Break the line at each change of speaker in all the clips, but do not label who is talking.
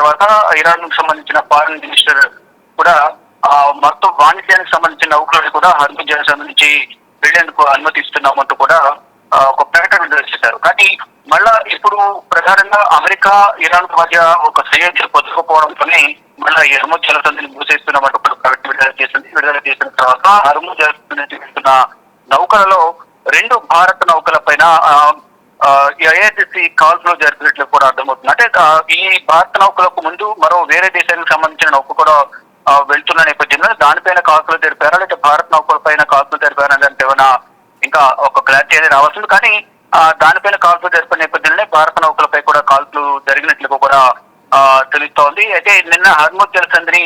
తర్వాత ఇరాన్ కు సంబంధించిన ఫారెన్ మినిస్టర్ కూడా మొత్తం వాణిజ్యానికి సంబంధించిన నౌకలను కూడా హర్ముజ్ జలసంధి నుంచి వెళ్లేందుకు అనుమతి ఇస్తున్నామంటూ కూడా ఒక ప్రకటన విడుదల చేశారు. కానీ మళ్ళా ఇప్పుడు ప్రధానంగా అమెరికా ఇరాన్ మధ్య ఒక సంయోజన పొందకపోవడంతోనే మళ్ళా ఈ హర్ముజ్ జలసంధిని మూసేస్తున్నామంటూ ప్రకటన విడుదల చేసిన తర్వాత హర్ముజ్ జలసంధి నుంచి వెళ్తున్న నౌకలలో 2 భారత నౌకల పైన ఐఆర్సీసీ కాల్పులు జరిపినట్లు కూడా అర్థమవుతుంది. అంటే ఈ భారత నౌకలకు ముందు మరో వేరే దేశానికి సంబంధించిన నౌక కూడా వెళ్తున్న నేపథ్యంలో దానిపైన కాల్పులు జరిపారా, లేకపోతే భారత నౌకల పైన కాల్పులు జరిపారా అంటే ఏమైనా ఇంకా ఒక క్లారిటీ అనేది రావాల్సింది. కానీ దానిపైన కాల్పులు జరిపిన నేపథ్యంలోనే భారత నౌకలపై కూడా కాల్పులు జరిగినట్లుగా కూడా తెలుస్తోంది. అయితే నిన్న హర్ముజ్ జలసంధిని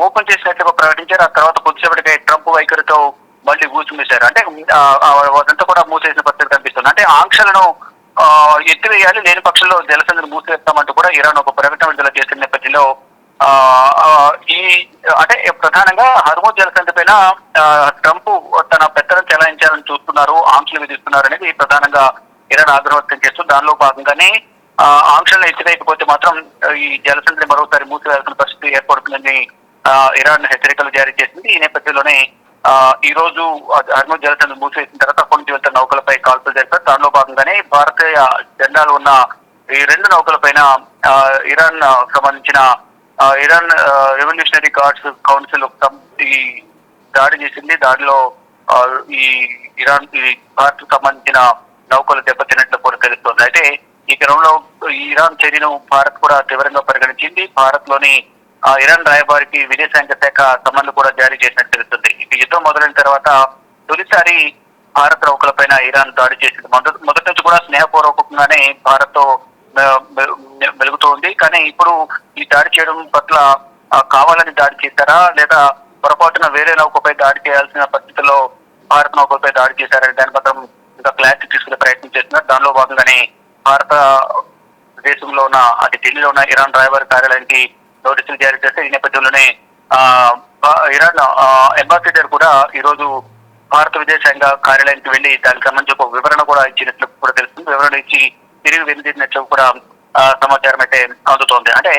ఓపెన్ చేసినట్లుగా ప్రకటించారు. ఆ తర్వాత కొద్దిసేపటికి ట్రంప్ వైఖరితో మళ్ళీ మూసివేశారు. అంటే అదంతా కూడా మూసేసిన పరిస్థితి కనిపిస్తుంది. అంటే ఆంక్షలను ఎత్తివేయాలి, లేని పక్షంలో జలసంధిని మూసివేస్తామంటూ కూడా ఇరాన్ ఒక ప్రకటన విడుదల చేసిన నేపథ్యంలో ఈ అంటే ప్రధానంగా హర్ముజ్ జలసంధి పైన ట్రంప్ తన పెత్తనం చెలాయించాలని చూస్తున్నారు, ఆంక్షలు విధిస్తున్నారు అనేది ప్రధానంగా ఇరాన్ ఆగ్రహం వ్యక్తం చేస్తూ దానిలో భాగంగానే ఆంక్షలను ఎత్తివేయకపోతే మాత్రం ఈ జలసంధిని మరోసారి మూసివేయాల్సిన పరిస్థితి ఏర్పడుతుందని ఇరాన్ హెచ్చరికలు జారీ చేసింది. ఈ నేపథ్యంలోనే ఈ రోజు హర్ముజ్ జలసంధి మూసివేసిన తర్వాత అక్కడి నుంచి వెళ్తున్న నౌకలపై కాల్పులు జరిపారు. దానిలో భాగంగానే భారతీయ జెండాలు ఉన్న ఈ 2 నౌకలపైన ఇరాన్ సంబంధించిన ఇరాన్ రెవల్యూషనరీ గార్డ్స్ కౌన్సిల్ ఈ దాడి చేసింది. దాడిలో ఈ ఇరాన్ భారత్ సంబంధించిన నౌకలు దెబ్బతిన్నట్లు కూడా తెలుస్తోంది. అయితే ఈ క్రమంలో ఇరాన్ చర్యను భారత్ కూడా తీవ్రంగా పరిగణించింది. భారత్ లోని ఇరాన్ రాయబారికి విదేశాంగ శాఖ సమన్లు కూడా జారీ చేసినట్టు తెలుస్తుంది. యుద్ధం మొదలైన తర్వాత తొలిసారి భారత నౌకలపైన ఇరాన్ దాడి చేసింది. మొదటి నుంచి కూడా స్నేహపూర్వకంగానే భారత్ తో వెలుగుతోంది. కానీ ఇప్పుడు ఈ దాడి చేయడం పట్ల కావాలని దాడి చేశారా, లేదా పొరపాటున వేరే నౌకపై దాడి చేయాల్సిన పరిస్థితుల్లో భారత నౌకలపై దాడి చేశారనే దాని మాత్రం ఇంకా క్లారిటీ తీసుకునే ప్రయత్నం చేస్తున్నారు. దానిలో భాగంగానే భారత దేశంలో ఉన్న అది ఢిల్లీలో ఉన్న ఇరాన్ రాయబారి కార్యాలయానికి నోటీసులు జారీ చేస్తే ఈ నేపథ్యంలోనే ఇరాన్ అంబాసిడర్ కూడా ఈ రోజు భారత విదేశాంగ కార్యాలయానికి వెళ్లి దానికి సంబంధించి ఒక వివరణ కూడా ఇచ్చినట్లు కూడా తెలుస్తుంది. వివరణ ఇచ్చి తిరిగి వెనుదిరినట్లు కూడా సమాచారం అయితే అందుతోంది. అంటే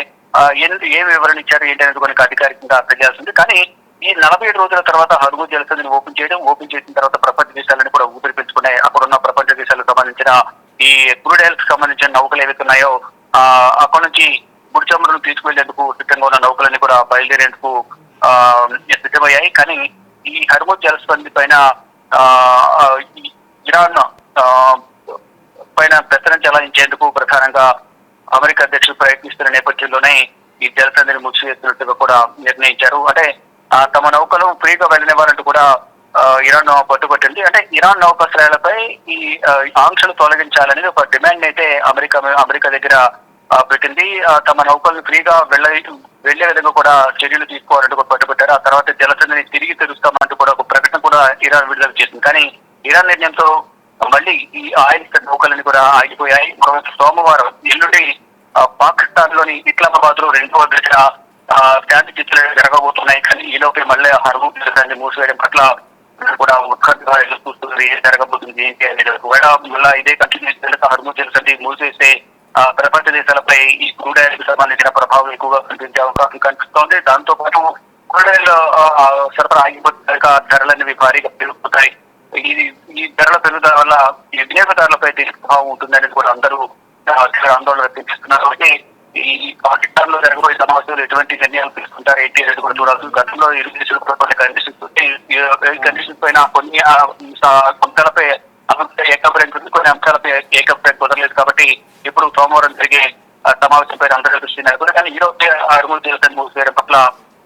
ఏం వివరణ ఇచ్చారు ఏంటి అనేది మనకి అధికారికంగా తెలియాల్సింది. కానీ ఈ 47 రోజుల తర్వాత హర్ముజ్ జలసంధిని ఓపెన్ చేసిన తర్వాత ప్రపంచ దేశాలను కూడా ఊపిరి పీల్చుకున్నాయి. అక్కడున్న ప్రపంచ దేశాలకు సంబంధించిన ఈ క్రూడ్ ఆయిల్ కు సంబంధించిన నౌకలు ఏవైతే ఉన్నాయో అక్కడ నుంచి ముడి చమురును తీసుకువెళ్లేందుకు సిద్ధంగా ఉన్న నౌకలన్నీ కూడా బయలుదేరేందుకు సిద్ధమయ్యాయి. కానీ ఈ హర్ముజ్ జలసంధి పైన ఇరాన్ పైన పెత్తనం చెలాయించేందుకు ప్రధానంగా అమెరికా అధ్యక్షులు ప్రయత్నిస్తున్న నేపథ్యంలోనే ఈ జలసంధిని మూసివేస్తున్నట్టుగా కూడా నిర్ణయించారు. అంటే తమ నౌకలు ఫ్రీగా వెళ్ళనివ్వాలంటూ కూడా ఇరాన్ పట్టుబట్టింది. అంటే ఇరాన్ నౌకాశ్రయాలపై ఈ ఆంక్షలు తొలగించాలనేది ఒక డిమాండ్ అయితే అమెరికా దగ్గర పెట్టింది. తమ నౌకలను ఫ్రీగా వెళ్లే విధంగా కూడా చర్యలు తీసుకోవాలంటూ కూడా పట్టుబట్టారు. ఆ తర్వాత జలసంధిని తిరిగి తెరుస్తామంటూ కూడా ఒక ప్రకటన కూడా ఇరాన్ విడుదల చేసింది. కానీ ఇరాన్ నిర్ణయంతో మళ్ళీ ఈ ఆయిల్ నౌకలని కూడా ఆగిపోయాయి. సోమవారం ఎల్లుండి పాకిస్తాన్ లోని ఇస్లామాబాద్ లో 2వ దశ శాంతి చర్చలు జరగబోతున్నాయి. కానీ ఈలోపే మళ్ళీ హర్ముజ్ జలసంధిని మూసివేయడం పట్ల కూడా ఉత్కంఠగా ఎదురు చూస్తుంది. ఏం జరగబోతుంది ఏంటి అనేది. ఒకవేళ మళ్ళీ ఇదే కంటిన్యూ హర్ముజ్ జలసంధి మూసివేస్తే ప్రపంచ దేశాలపై ఈ క్రూడ్ ఆయిల్ కు సంబంధించిన ప్రభావం ఎక్కువగా కనిపించే అవకాశం కనిపిస్తోంది. దాంతో పాటు క్రూడ్ ఆయిల్ సరఫరా ఆగిపోతే ధరలనేవి భారీగా పెరుగుతాయి. ఈ ధరల పెరుగుదల వల్ల ఈ వినియోగదారులపై ప్రభావం ఉంటుందనేది కూడా అందరూ ఆందోళన వ్యక్తం చేస్తున్నారు. కాబట్టి ఈ పాకిస్తాన్ లో జరగబోయే సమావేశంలో ఎటువంటి నిర్ణయాలు తీసుకుంటారు ఏంటి అనేది కూడా చూడాల్సి. గతంలో ఇరు దేశాలు కొన్ని కండిషన్స్ పైన కొన్ని అంశాలపై ఏకాభిప్రాయం ఉంది, కొన్ని అంశాలపై ఏకాభిప్రాయం కుదరలేదు. కాబట్టి ఇప్పుడు సోమవారం జరిగే సమావేశంపై అందరూ దృష్టి నెలకొంది. కానీ ఈ రోజు హర్ముజ్ జలసంధి మూసివేయడం పట్ల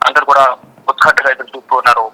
అందరూ కూడా ఉత్కంఠగా ఎదురు చూస్తూ ఉన్నారు.